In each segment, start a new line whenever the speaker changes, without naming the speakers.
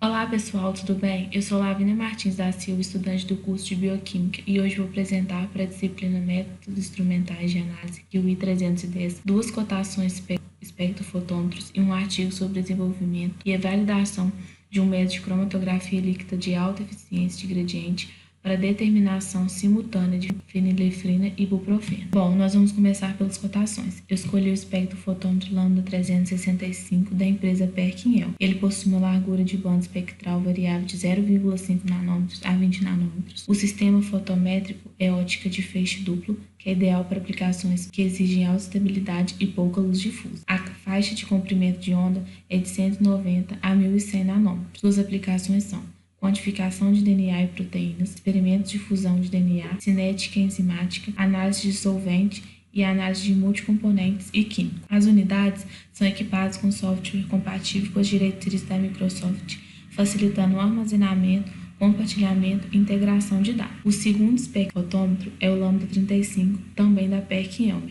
Olá pessoal, tudo bem? Eu sou Lavínia Martins da Silva, estudante do curso de Bioquímica, e hoje vou apresentar para a disciplina Métodos Instrumentais de Análise QI 310 duas cotações espectrofotômetros e um artigo sobre desenvolvimento e a validação de um método de cromatografia líquida de alta eficiência de gradiente para determinação simultânea de fenilefrina e ibuprofeno. Bom, nós vamos começar pelas cotações. Eu escolhi o espectrofotômetro Lambda 365 da empresa Perkin-El. Ele possui uma largura de banda espectral variável de 0,5 nanômetros a 20 nanômetros. O sistema fotométrico é ótica de feixe duplo, que é ideal para aplicações que exigem alta estabilidade e pouca luz difusa. A faixa de comprimento de onda é de 190 a 1100 nanômetros. Suas aplicações são quantificação de DNA e proteínas, experimentos de fusão de DNA, cinética e enzimática, análise de solvente e análise de multicomponentes e químico. As unidades são equipadas com software compatível com as diretrizes da Microsoft, facilitando o armazenamento, compartilhamento e integração de dados. O segundo espectrofotômetro é o Lambda 35, também da Perkin-El.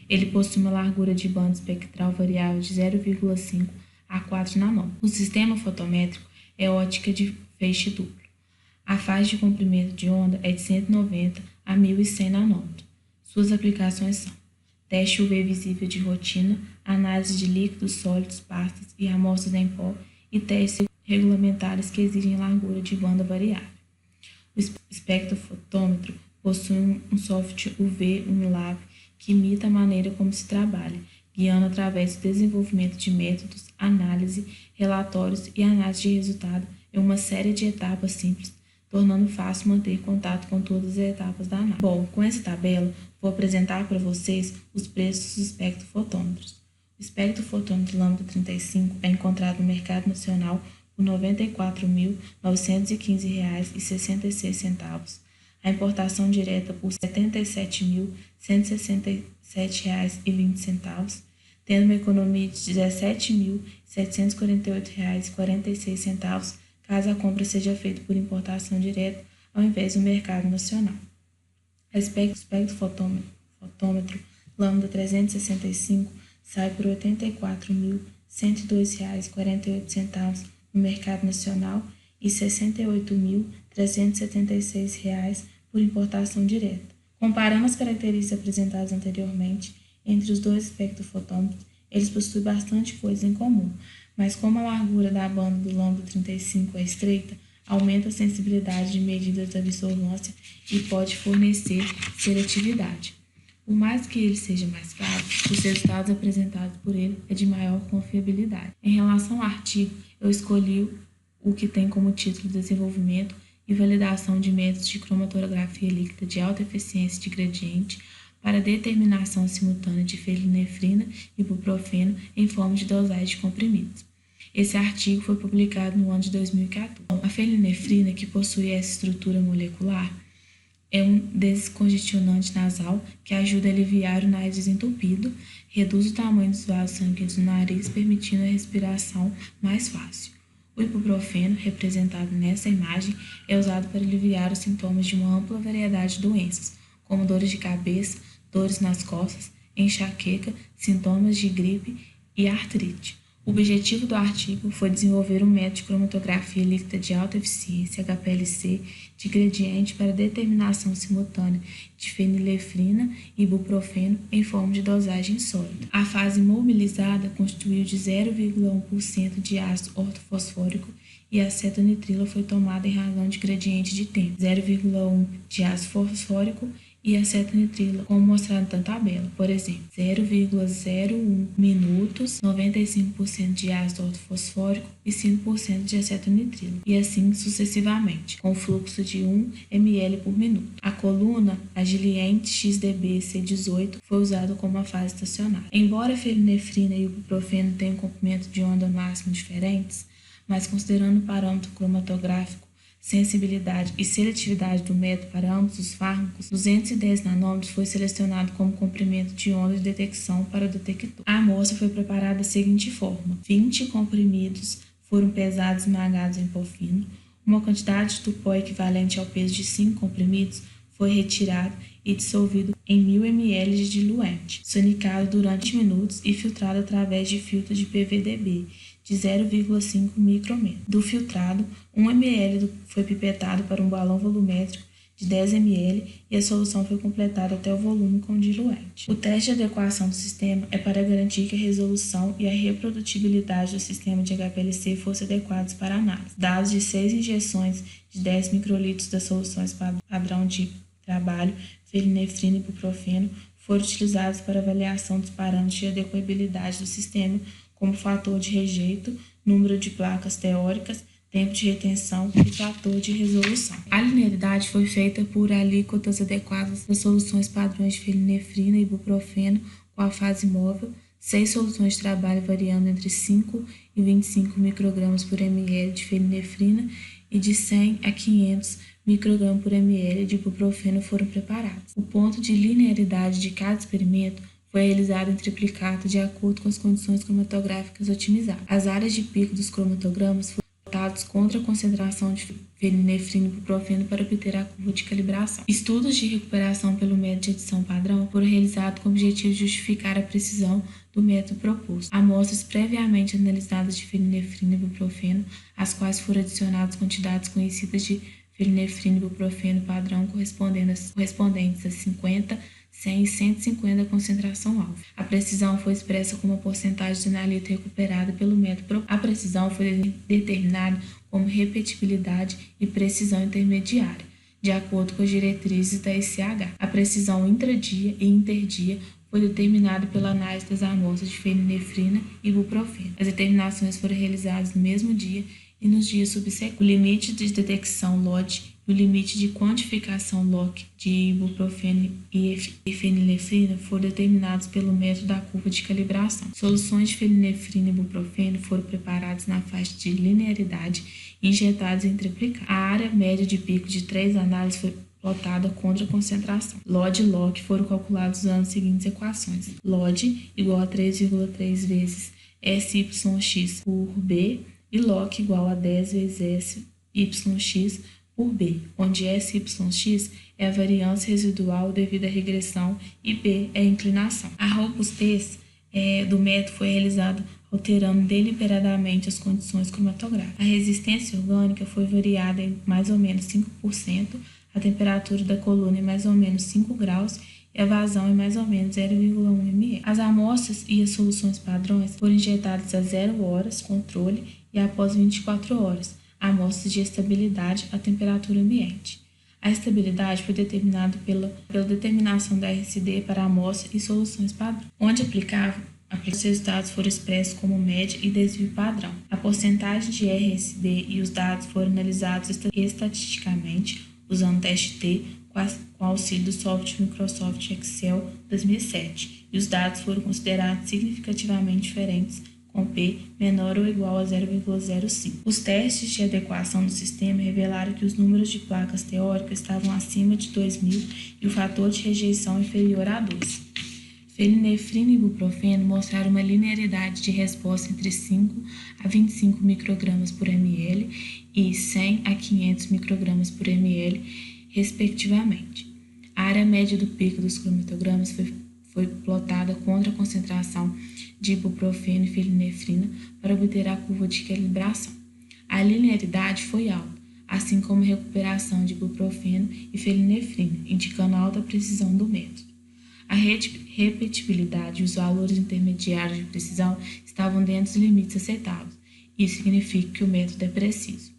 Ele possui uma largura de banda espectral variável de 0,5 a 4 nanômetros. O sistema fotométrico é ótica de feixe duplo. A faixa de comprimento de onda é de 190 a 1100 nanômetros. Suas aplicações são teste UV visível de rotina, análise de líquidos, sólidos, pastas e amostras em pó e testes regulamentares que exigem largura de banda variável. O espectrofotômetro possui um software UV Unilab que imita a maneira como se trabalha, guiando através do desenvolvimento de métodos, análise, relatórios e análise de resultado em uma série de etapas simples, tornando fácil manter contato com todas as etapas da análise. Bom, com essa tabela, vou apresentar para vocês os preços dos espectrofotômetros. O espectrofotômetro Lambda 35 é encontrado no mercado nacional por R$ 94.915,66. A importação direta por R$ 77.167,20, tendo uma economia de R$ 17.748,46, caso a compra seja feita por importação direta ao invés do mercado nacional. O espectrofotômetro Lambda 365 sai por R$ 84.102,48 no mercado nacional e R$ 68.376 por importação direta. Comparando as características apresentadas anteriormente entre os dois espectrofotômetros, eles possuem bastante coisa em comum, mas como a largura da banda do Lambda 35 é estreita, aumenta a sensibilidade de medidas da absorvância e pode fornecer seletividade. Por mais que ele seja mais caro, os resultados apresentados por ele é de maior confiabilidade. Em relação ao artigo, eu escolhi o que tem como título Desenvolvimento e Validação de Métodos de Cromatografia Líquida de Alta Eficiência de Gradiente para determinação simultânea de fenilefrina e ibuprofeno em forma de dosagem de comprimidos. Esse artigo foi publicado no ano de 2014. A fenilefrina, que possui essa estrutura molecular, é um descongestionante nasal que ajuda a aliviar o nariz desentupido, reduz o tamanho dos vasos sanguíneos no nariz, permitindo a respiração mais fácil. O ibuprofeno, representado nessa imagem, é usado para aliviar os sintomas de uma ampla variedade de doenças, como dores de cabeça, dores nas costas, enxaqueca, sintomas de gripe e artrite. O objetivo do artigo foi desenvolver um método de cromatografia líquida de alta eficiência, HPLC, de gradiente para determinação simultânea de fenilefrina e ibuprofeno em forma de dosagem sólida. A fase mobilizada constituiu de 0,1% de ácido ortofosfórico e a acetonitrila foi tomada em razão de gradiente de tempo, 0,1 de ácido fosfórico e acetonitrila, como mostrado na tabela. Por exemplo, 0,01 minutos, 95% de ácido ortofosfórico e 5% de acetonitrila, e assim sucessivamente, com fluxo de 1 ml por minuto. A coluna Agiliente XDB C18 foi usada como a fase estacionária. Embora a fenilefrina e o ibuprofeno tenham comprimento de onda máximo diferentes, mas considerando o parâmetro cromatográfico, sensibilidade e seletividade do método para ambos os fármacos, 210 nanômetros foi selecionado como comprimento de onda de detecção para o detector. A amostra foi preparada da seguinte forma: 20 comprimidos foram pesados e esmagados em pó fino, uma quantidade de pó equivalente ao peso de 5 comprimidos foi retirado e dissolvido em 1000 ml de diluente, sonicado durante minutos e filtrado através de filtro de PVDB de 0,5 micrômetro. Do filtrado, 1 ml foi pipetado para um balão volumétrico de 10 ml e a solução foi completada até o volume com diluente. O teste de adequação do sistema é para garantir que a resolução e a reprodutibilidade do sistema de HPLC fossem adequados para análise. Dados de 6 injeções de 10 microlitros das soluções padrão de trabalho, felinefrina e ibuprofeno, foram utilizados para avaliação dos parâmetros de adequabilidade do sistema, como fator de rejeito, número de placas teóricas, tempo de retenção e fator de resolução. A linearidade foi feita por alíquotas adequadas das soluções padrões de felinefrina e ibuprofeno com a fase móvel, 6 soluções de trabalho variando entre 5 e 25 microgramas por ml de felinefrina e de 100 a 500 microgramas por ml de ibuprofeno foram preparados. O ponto de linearidade de cada experimento foi realizado em triplicado de acordo com as condições cromatográficas otimizadas. As áreas de pico dos cromatogramas foram voltados contra a concentração de felinefrina e ibuprofeno para obter a curva de calibração. Estudos de recuperação pelo método de adição padrão foram realizados com o objetivo de justificar a precisão do método proposto. Amostras previamente analisadas de felinefrina e ibuprofeno, às quais foram adicionadas quantidades conhecidas de felinefrina e ibuprofeno padrão correspondentes a 50, 100 e 150 concentração alfa. A precisão foi expressa como a porcentagem de analito recuperada pelo método. A precisão foi determinada como repetibilidade e precisão intermediária, de acordo com as diretrizes da ECH. A precisão intradia e interdia foi determinada pela análise das amostras de felinefrina e ibuprofeno. As determinações foram realizadas no mesmo dia e nos dias subsequentes. O limite de detecção LOD e o limite de quantificação LOC de ibuprofeno e felinefrina foram determinados pelo método da curva de calibração. Soluções de felinefrina e ibuprofeno foram preparadas na faixa de linearidade e injetadas em triplicado. A área média de pico de 3 análises foi plotada contra a concentração. LOD e LOC foram calculados usando as seguintes equações. LOD igual a 3,3 vezes SYX por B e LOC igual a 10 vezes SYX por B, onde SYX é a variância residual devido à regressão e B é a inclinação. A robustez do método foi realizada alterando deliberadamente as condições cromatográficas. A resistência orgânica foi variada em mais ou menos 5%, a temperatura da coluna em mais ou menos 5 graus e a vazão em mais ou menos 0,1 ml. As amostras e as soluções padrões foram injetadas a 0 horas, controle, e após 24 horas, amostras de estabilidade à temperatura ambiente. A estabilidade foi determinada pela determinação da RSD para amostra e soluções padrão. Onde aplicável, os resultados foram expressos como média e desvio padrão. A porcentagem de RSD e os dados foram analisados estatisticamente usando o teste T com auxílio do software Microsoft Excel 2007 e os dados foram considerados significativamente diferentes com P menor ou igual a 0,05. Os testes de adequação do sistema revelaram que os números de placas teóricas estavam acima de 2.000 e o fator de rejeição inferior a 2. Felinefrina e ibuprofeno mostraram uma linearidade de resposta entre 5 a 25 microgramas por ml e 100 a 500 microgramas por ml, respectivamente. A área média do pico dos cromatogramas foi plotada contra a concentração de ibuprofeno e felinefrina para obter a curva de calibração. A linearidade foi alta, assim como a recuperação de ibuprofeno e felinefrina, indicando alta precisão do método. A repetibilidade e os valores intermediários de precisão estavam dentro dos limites aceitáveis. Isso significa que o método é preciso.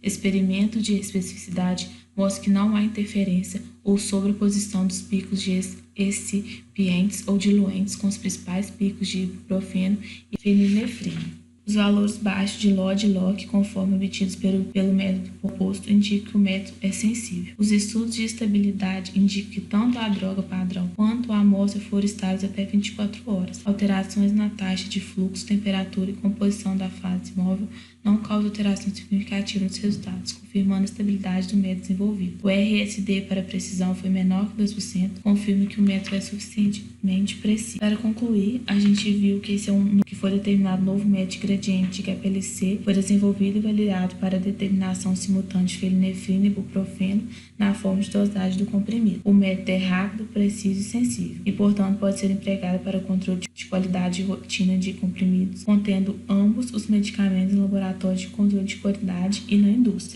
Experimento de especificidade mostra que não há interferência ou sobreposição dos picos de excipientes ou diluentes com os principais picos de ibuprofeno e felinefrina. Os valores baixos de LOD e LOC, conforme obtidos pelo método proposto, indicam que o método é sensível. Os estudos de estabilidade indicam que tanto a droga padrão quanto a amostra foram estáveis até 24 horas. Alterações na taxa de fluxo, temperatura e composição da fase móvel não causam alteração significativa nos resultados, confirmando a estabilidade do método desenvolvido. O RSD para precisão foi menor que 2%, confirma que o método é suficientemente preciso. Para concluir, a gente viu que esse que foi determinado novo método de gradiente de HPLC foi desenvolvido e validado para a determinação simultânea de felinefrina e ibuprofeno na forma de dosagem do comprimido. O método é rápido, preciso e sensível e, portanto, pode ser empregado para controle de de qualidade e rotina de comprimidos, contendo ambos os medicamentos em laboratório de controle de qualidade e na indústria.